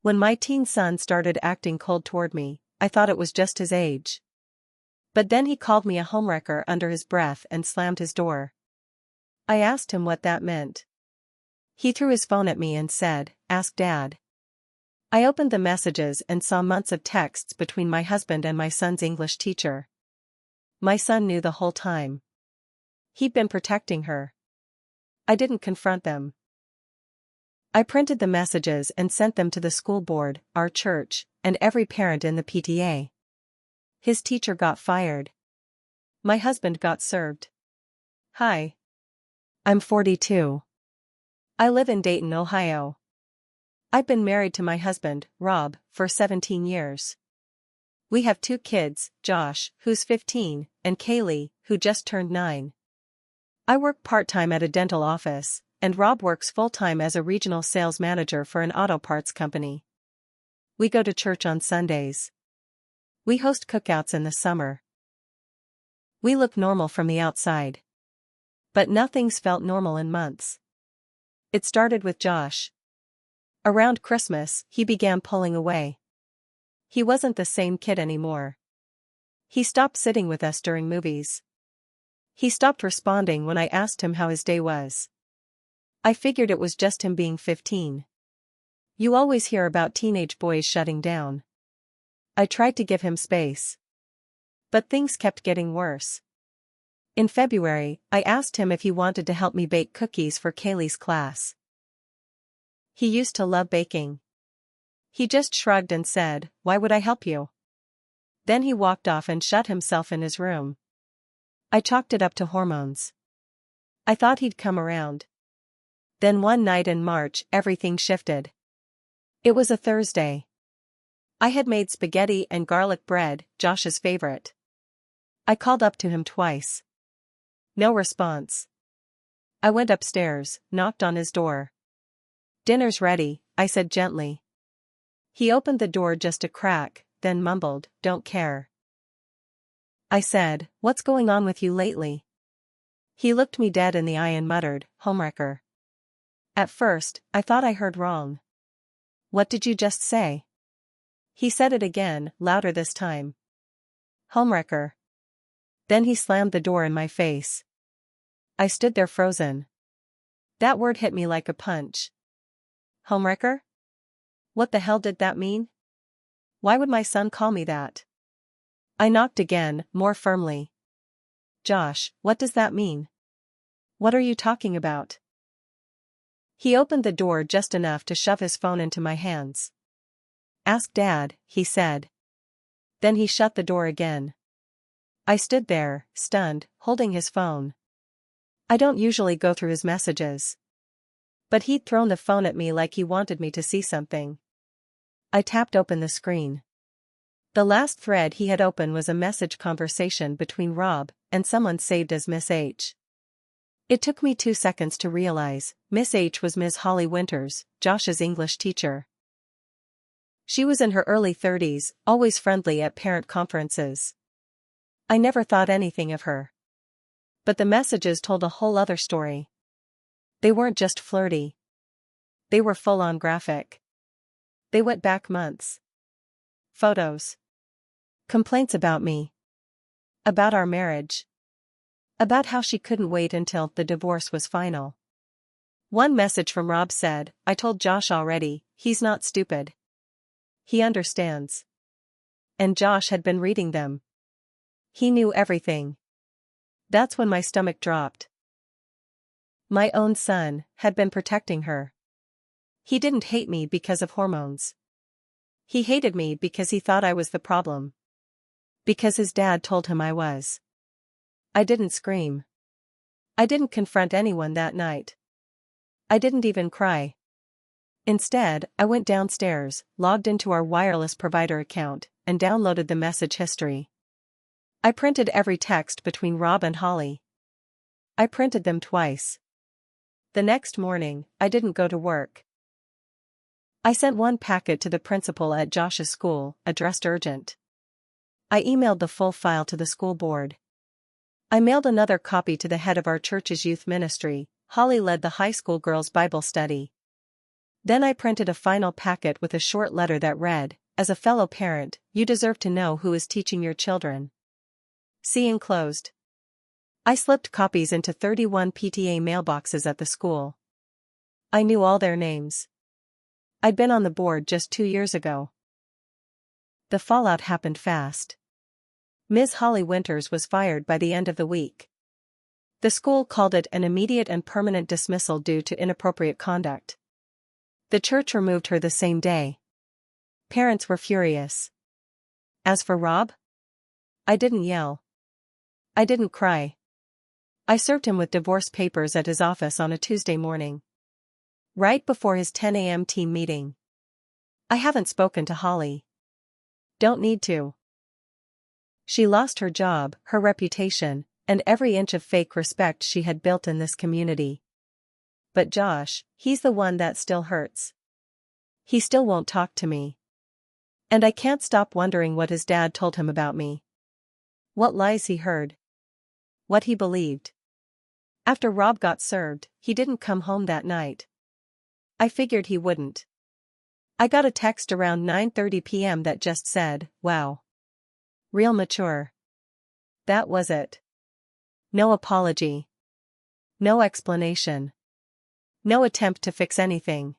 When my teen son started acting cold toward me, I thought it was just his age. But then he called me a homewrecker under his breath and slammed his door. I asked him what that meant. He threw his phone at me and said, "Ask Dad." I opened the messages and saw months of texts between my husband and my son's English teacher. My son knew the whole time. He'd been protecting her. I didn't confront them. I printed the messages and sent them to the school board, our church, and every parent in the PTA. His teacher got fired. My husband got served. Hi. I'm 42. I live in Dayton, Ohio. I've been married to my husband, Rob, for 17 years. We have 2 kids, Josh, who's 15, and Kaylee, who just turned 9. I work part-time at a dental office, and Rob works full-time as a regional sales manager for an auto parts company. We go to church on Sundays. We host cookouts in the summer. We look normal from the outside. But nothing's felt normal in months. It started with Josh. Around Christmas, he began pulling away. He wasn't the same kid anymore. He stopped sitting with us during movies. He stopped responding when I asked him how his day was. I figured it was just him being 15. You always hear about teenage boys shutting down. I tried to give him space. But things kept getting worse. In February, I asked him if he wanted to help me bake cookies for Kaylee's class. He used to love baking. He just shrugged and said, "Why would I help you?" Then he walked off and shut himself in his room. I chalked it up to hormones. I thought he'd come around. Then one night in March, everything shifted. It was a Thursday. I had made spaghetti and garlic bread, Josh's favorite. I called up to him twice. No response. I went upstairs, knocked on his door. "Dinner's ready," I said gently. He opened the door just a crack, then mumbled, "Don't care." I said, "What's going on with you lately?" He looked me dead in the eye and muttered, "Homewrecker." At first, I thought I heard wrong. "What did you just say?" He said it again, louder this time. "Homewrecker." Then he slammed the door in my face. I stood there frozen. That word hit me like a punch. Homewrecker? What the hell did that mean? Why would my son call me that? I knocked again, more firmly. "Josh, what does that mean? What are you talking about?" He opened the door just enough to shove his phone into my hands. "Ask Dad," he said. Then he shut the door again. I stood there, stunned, holding his phone. I don't usually go through his messages. But he'd thrown the phone at me like he wanted me to see something. I tapped open the screen. The last thread he had opened was a message conversation between Rob and someone saved as Miss H. It took me 2 seconds to realize Miss H was Ms. Holly Winters, Josh's English teacher. She was in her early 30s, always friendly at parent conferences. I never thought anything of her. But the messages told a whole other story. They weren't just flirty. They were full-on graphic. They went back months. Photos. Complaints about me. About our marriage. About how she couldn't wait until the divorce was final. One message from Rob said, "I told Josh already, he's not stupid. He understands." And Josh had been reading them. He knew everything. That's when my stomach dropped. My own son had been protecting her. He didn't hate me because of hormones. He hated me because he thought I was the problem. Because his dad told him I was. I didn't scream. I didn't confront anyone that night. I didn't even cry. Instead, I went downstairs, logged into our wireless provider account, and downloaded the message history. I printed every text between Rob and Holly. I printed them twice. The next morning, I didn't go to work. I sent one packet to the principal at Josh's school, addressed urgent. I emailed the full file to the school board. I mailed another copy to the head of our church's youth ministry. Holly led the high school girls' Bible study. Then I printed a final packet with a short letter that read, "As a fellow parent, you deserve to know who is teaching your children. See enclosed." I slipped copies into 31 PTA mailboxes at the school. I knew all their names. I'd been on the board just 2 years ago. The fallout happened fast. Ms. Holly Winters was fired by the end of the week. The school called it an immediate and permanent dismissal due to inappropriate conduct. The church removed her the same day. Parents were furious. As for Rob? I didn't yell. I didn't cry. I served him with divorce papers at his office on a Tuesday morning, right before his 10 a.m. team meeting. I haven't spoken to Holly. Don't need to. She lost her job, her reputation, and every inch of fake respect she had built in this community. But Josh, he's the one that still hurts. He still won't talk to me. And I can't stop wondering what his dad told him about me. What lies he heard. What he believed. After Rob got served, he didn't come home that night. I figured he wouldn't. I got a text around 9:30 p.m. that just said, "Wow. Real mature." That was it. No apology. No explanation. No attempt to fix anything.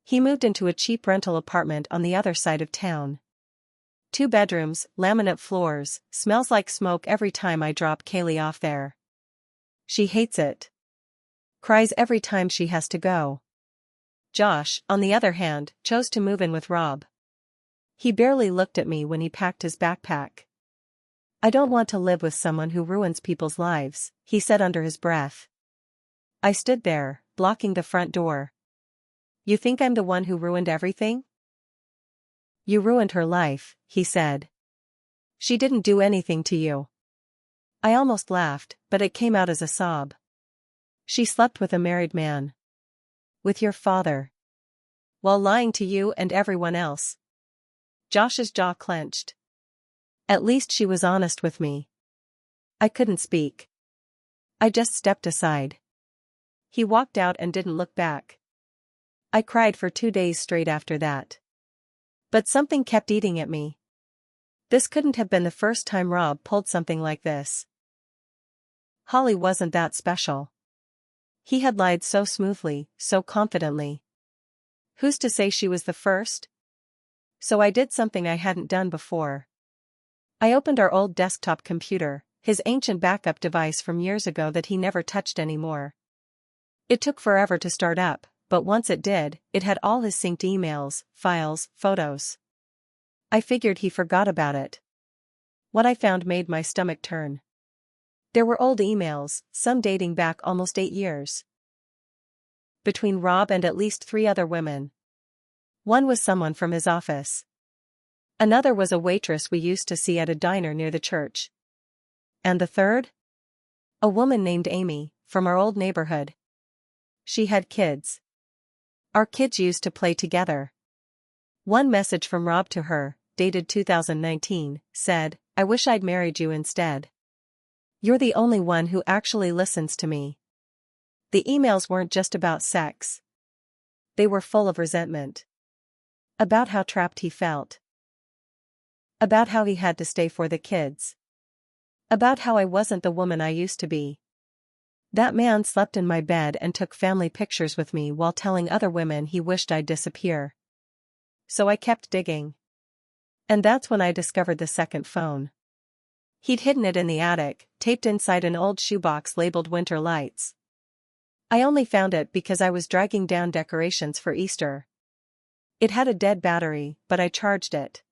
He moved into a cheap rental apartment on the other side of town. 2 bedrooms, laminate floors, smells like smoke every time I drop Kaylee off there. She hates it. Cries every time she has to go. Josh, on the other hand, chose to move in with Rob. He barely looked at me when he packed his backpack. "I don't want to live with someone who ruins people's lives," he said under his breath. I stood there, blocking the front door. "You think I'm the one who ruined everything?" "You ruined her life," he said. "She didn't do anything to you." I almost laughed, but it came out as a sob. "She slept with a married man. With your father. While lying to you and everyone else." Josh's jaw clenched. "At least she was honest with me." I couldn't speak. I just stepped aside. He walked out and didn't look back. I cried for 2 days straight after that. But something kept eating at me. This couldn't have been the first time Rob pulled something like this. Holly wasn't that special. He had lied so smoothly, so confidently. Who's to say she was the first? So I did something I hadn't done before. I opened our old desktop computer, his ancient backup device from years ago that he never touched anymore. It took forever to start up, but once it did, it had all his synced emails, files, photos. I figured he forgot about it. What I found made my stomach turn. There were old emails, some dating back almost 8 years. Between Rob and at least 3 other women. One was someone from his office. Another was a waitress we used to see at a diner near the church. And the third? A woman named Amy, from our old neighborhood. She had kids. Our kids used to play together. One message from Rob to her, dated 2019, said, "I wish I'd married you instead. You're the only one who actually listens to me." The emails weren't just about sex. They were full of resentment. About how trapped he felt. About how he had to stay for the kids. About how I wasn't the woman I used to be. That man slept in my bed and took family pictures with me while telling other women he wished I'd disappear. So I kept digging. And that's when I discovered the second phone. He'd hidden it in the attic, taped inside an old shoebox labeled Winter Lights. I only found it because I was dragging down decorations for Easter. It had a dead battery, but I charged it.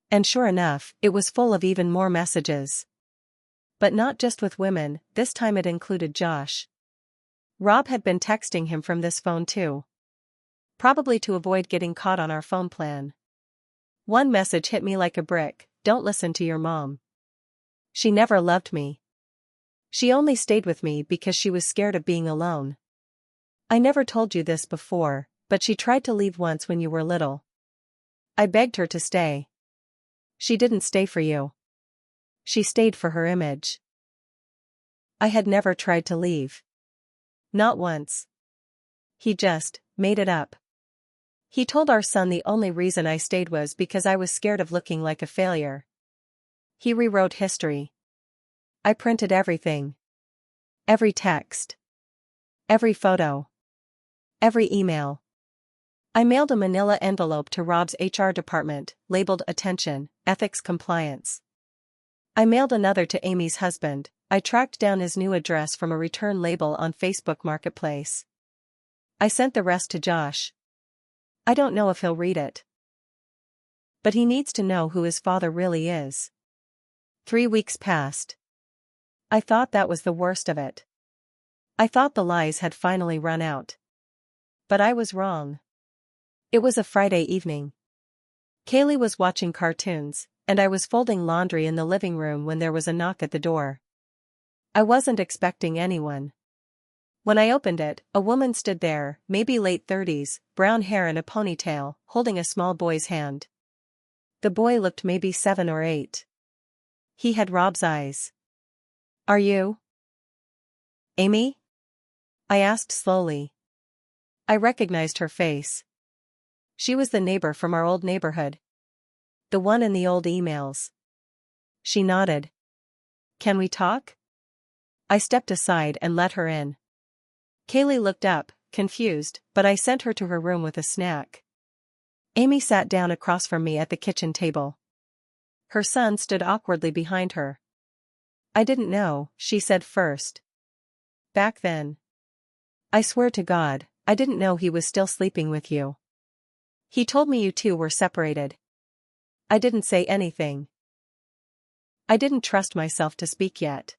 And sure enough, it was full of even more messages. But not just with women, this time it included Josh. Rob had been texting him from this phone too. Probably to avoid getting caught on our phone plan. One message hit me like a brick: "Don't listen to your mom. She never loved me. She only stayed with me because she was scared of being alone. I never told you this before, but she tried to leave once when you were little. I begged her to stay. She didn't stay for you. She stayed for her image. I had never tried to leave. Not once. He just made it up. He told our son the only reason I stayed was because I was scared of looking like a failure. He rewrote history. I printed everything. Every text. Every photo. Every email. I mailed a manila envelope to Rob's HR department, labeled Attention, Ethics Compliance. I mailed another to Amy's husband. I tracked down his new address from a return label on Facebook Marketplace. I sent the rest to Josh. I don't know if he'll read it. But he needs to know who his father really is. 3 weeks passed. I thought that was the worst of it. I thought the lies had finally run out. But I was wrong. It was a Friday evening. Kaylee was watching cartoons, and I was folding laundry in the living room when there was a knock at the door. I wasn't expecting anyone. When I opened it, a woman stood there, maybe late 30s, brown hair and a ponytail, holding a small boy's hand. The boy looked maybe 7 or 8. He had Rob's eyes. "Are you Amy?" I asked slowly. I recognized her face. She was the neighbor from our old neighborhood. The one in the old emails. She nodded. "Can we talk?" I stepped aside and let her in. Kaylee looked up, confused, but I sent her to her room with a snack. Amy sat down across from me at the kitchen table. Her son stood awkwardly behind her. "I didn't know," she said first. "Back then. I swear to God, I didn't know he was still sleeping with you. He told me you two were separated." I didn't say anything. I didn't trust myself to speak yet.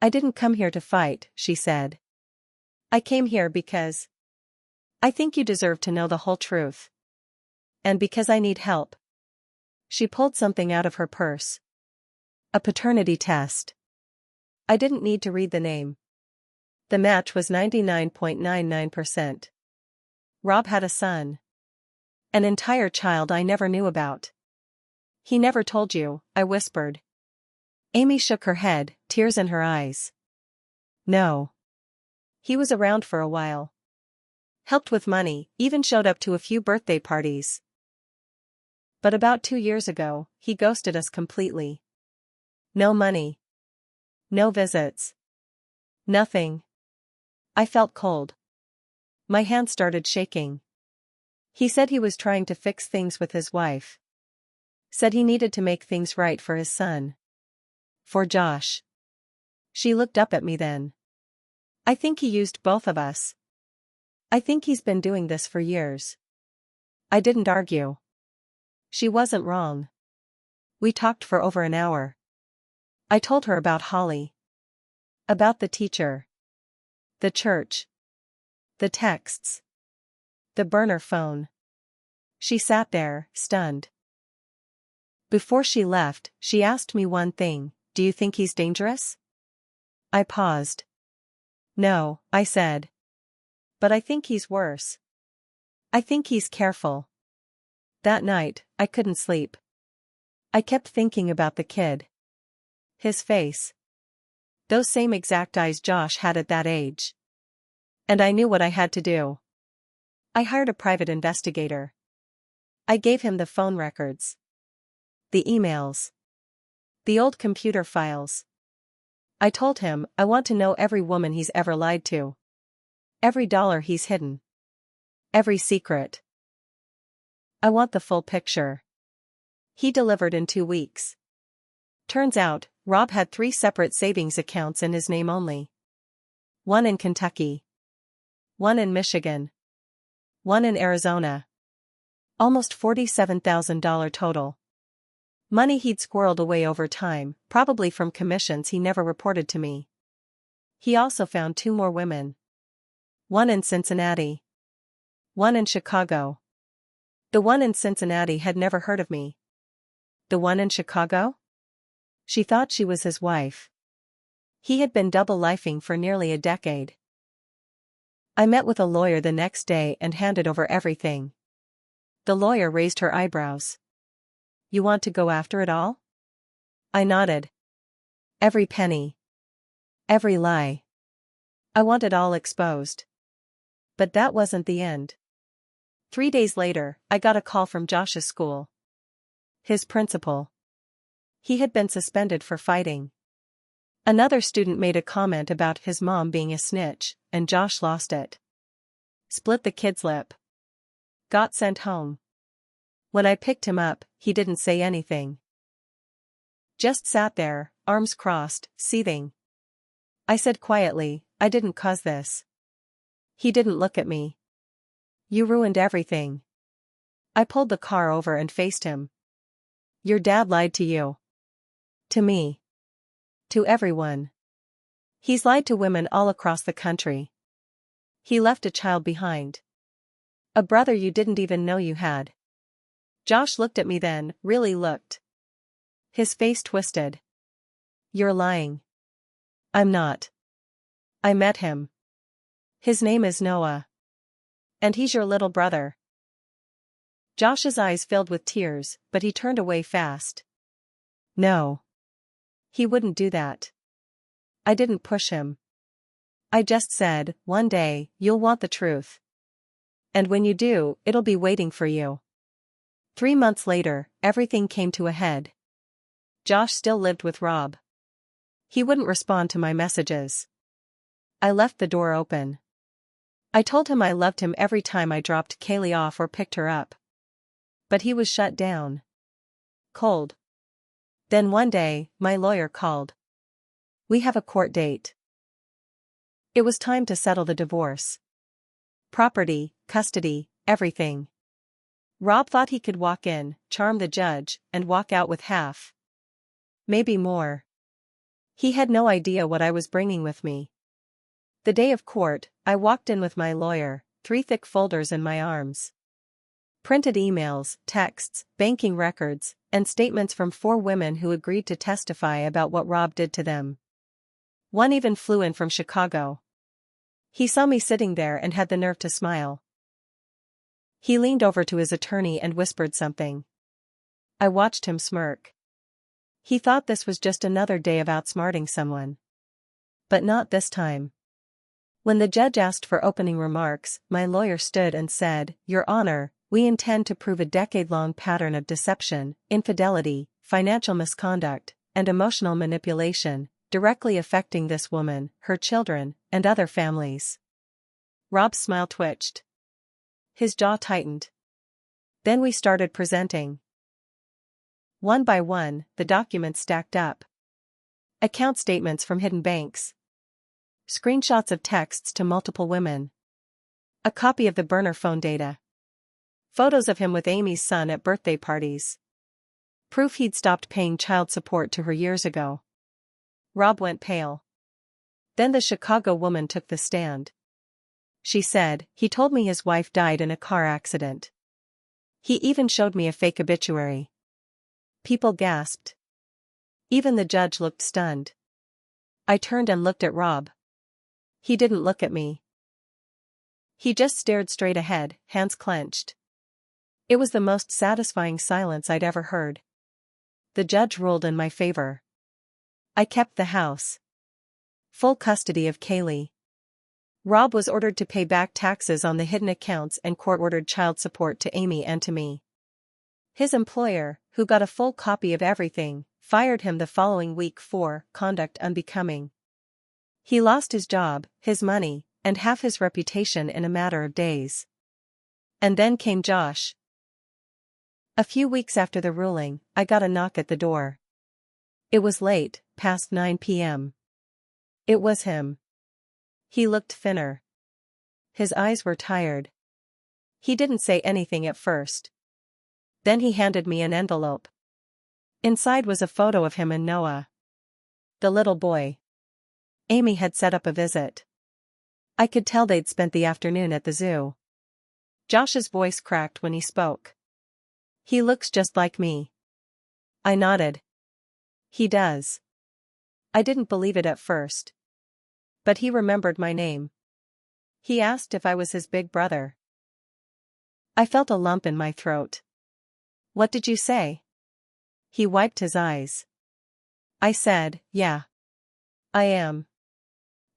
"I didn't come here to fight," she said. "I came here because I think you deserve to know the whole truth. And because I need help." She pulled something out of her purse. A paternity test. I didn't need to read the name. The match was 99.99%. Rob had a son. An entire child I never knew about. "He never told you," I whispered. Amy shook her head, tears in her eyes. "No. He was around for a while. Helped with money, even showed up to a few birthday parties. But about 2 years ago, he ghosted us completely. No money. No visits. Nothing." I felt cold. My hand started shaking. He said he was trying to fix things with his wife. Said he needed to make things right for his son. For Josh. She looked up at me then. "I think he used both of us. I think he's been doing this for years." I didn't argue. She wasn't wrong. We talked for over an hour. I told her about Holly. About the teacher. The church. The texts. The burner phone. She sat there, stunned. Before she left, she asked me one thing: "Do you think he's dangerous?" I paused. "No," I said. "But I think he's worse. I think he's careful." That night, I couldn't sleep. I kept thinking about the kid. His face. Those same exact eyes Josh had at that age. And I knew what I had to do. I hired a private investigator. I gave him the phone records. The emails. The old computer files. I told him, I want to know every woman he's ever lied to. Every dollar he's hidden. Every secret. I want the full picture. He delivered in 2 weeks. Turns out, Rob had 3 separate savings accounts in his name only. One in Kentucky. One in Michigan. One in Arizona. Almost $47,000 total. Money he'd squirreled away over time, probably from commissions he never reported to me. He also found 2 more women. One in Cincinnati. One in Chicago. The one in Cincinnati had never heard of me. The one in Chicago? She thought she was his wife. He had been double-lifing for nearly a decade. I met with a lawyer the next day and handed over everything. The lawyer raised her eyebrows. "You want to go after it all?" I nodded. Every penny. Every lie. I want it all exposed. But that wasn't the end. 3 days later, I got a call from Josh's school. His principal. He had been suspended for fighting. Another student made a comment about his mom being a snitch, and Josh lost it. Split the kid's lip. Got sent home. When I picked him up, he didn't say anything. Just sat there, arms crossed, seething. I said quietly, "I didn't cause this." He didn't look at me. "You ruined everything." I pulled the car over and faced him. "Your dad lied to you." To me. To everyone. He's lied to women all across the country. He left a child behind. A brother you didn't even know you had. Josh looked at me then, really looked. His face twisted. "You're lying." "I'm not. I met him. His name is Noah. And he's your little brother." Josh's eyes filled with tears, but he turned away fast. No. He wouldn't do that. I didn't push him. I just said, "One day, you'll want the truth. And when you do, it'll be waiting for you." 3 months later, everything came to a head. Josh still lived with Rob. He wouldn't respond to my messages. I left the door open. I told him I loved him every time I dropped Kaylee off or picked her up. But he was shut down. Cold. Then one day, my lawyer called. "We have a court date." It was time to settle the divorce. Property, custody, everything. Rob thought he could walk in, charm the judge, and walk out with half. Maybe more. He had no idea what I was bringing with me. The day of court, I walked in with my lawyer, 3 thick folders in my arms. Printed emails, texts, banking records, and statements from 4 women who agreed to testify about what Rob did to them. One even flew in from Chicago. He saw me sitting there and had the nerve to smile. He leaned over to his attorney and whispered something. I watched him smirk. He thought this was just another day of outsmarting someone. But not this time. When the judge asked for opening remarks, my lawyer stood and said, "Your Honor, we intend to prove a decade-long pattern of deception, infidelity, financial misconduct, and emotional manipulation, directly affecting this woman, her children, and other families." Rob's smile twitched. His jaw tightened. Then we started presenting. One by one, the documents stacked up. Account statements from hidden banks. Screenshots of texts to multiple women. A copy of the burner phone data. Photos of him with Amy's son at birthday parties. Proof he'd stopped paying child support to her years ago. Rob went pale. Then the Chicago woman took the stand. She said, "He told me his wife died in a car accident. He even showed me a fake obituary." People gasped. Even the judge looked stunned. I turned and looked at Rob. He didn't look at me. He just stared straight ahead, hands clenched. It was the most satisfying silence I'd ever heard. The judge ruled in my favor. I kept the house. Full custody of Kaylee. Rob was ordered to pay back taxes on the hidden accounts and court-ordered child support to Amy and to me. His employer, who got a full copy of everything, fired him the following week for conduct unbecoming. He lost his job, his money, and half his reputation in a matter of days. And then came Josh. A few weeks after the ruling, I got a knock at the door. It was late, past 9 p.m. It was him. He looked thinner. His eyes were tired. He didn't say anything at first. Then he handed me an envelope. Inside was a photo of him and Noah. The little boy. Amy had set up a visit. I could tell they'd spent the afternoon at the zoo. Josh's voice cracked when he spoke. "He looks just like me." I nodded. "He does." I didn't believe it at first. But he remembered my name. He asked if I was his big brother. I felt a lump in my throat. "What did you say?" He wiped his eyes. I said, "Yeah. I am."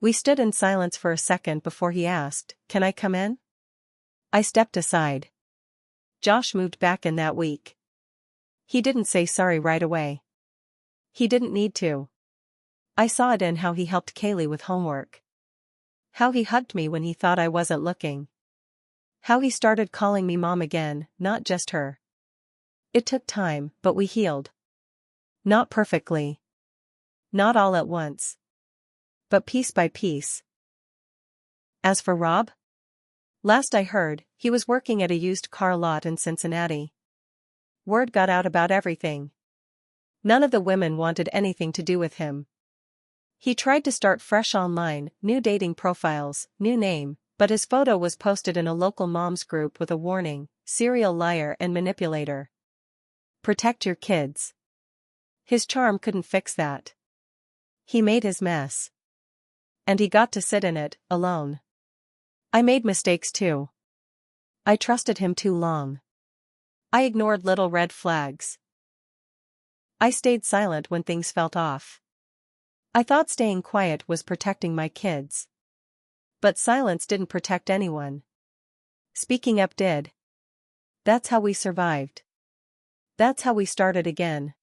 We stood in silence for a second before he asked, "Can I come in?" I stepped aside. Josh moved back in that week. He didn't say sorry right away. He didn't need to. I saw it in how he helped Kaylee with homework. How he hugged me when he thought I wasn't looking. How he started calling me mom again, not just her. It took time, but we healed. Not perfectly. Not all at once. But piece by piece. As for Rob? Last I heard, he was working at a used car lot in Cincinnati. Word got out about everything. None of the women wanted anything to do with him. He tried to start fresh online, new dating profiles, new name, but his photo was posted in a local moms group with a warning, serial liar and manipulator. Protect your kids. His charm couldn't fix that. He made his mess. And he got to sit in it, alone. I made mistakes too. I trusted him too long. I ignored little red flags. I stayed silent when things felt off. I thought staying quiet was protecting my kids. But silence didn't protect anyone. Speaking up did. That's how we survived. That's how we started again.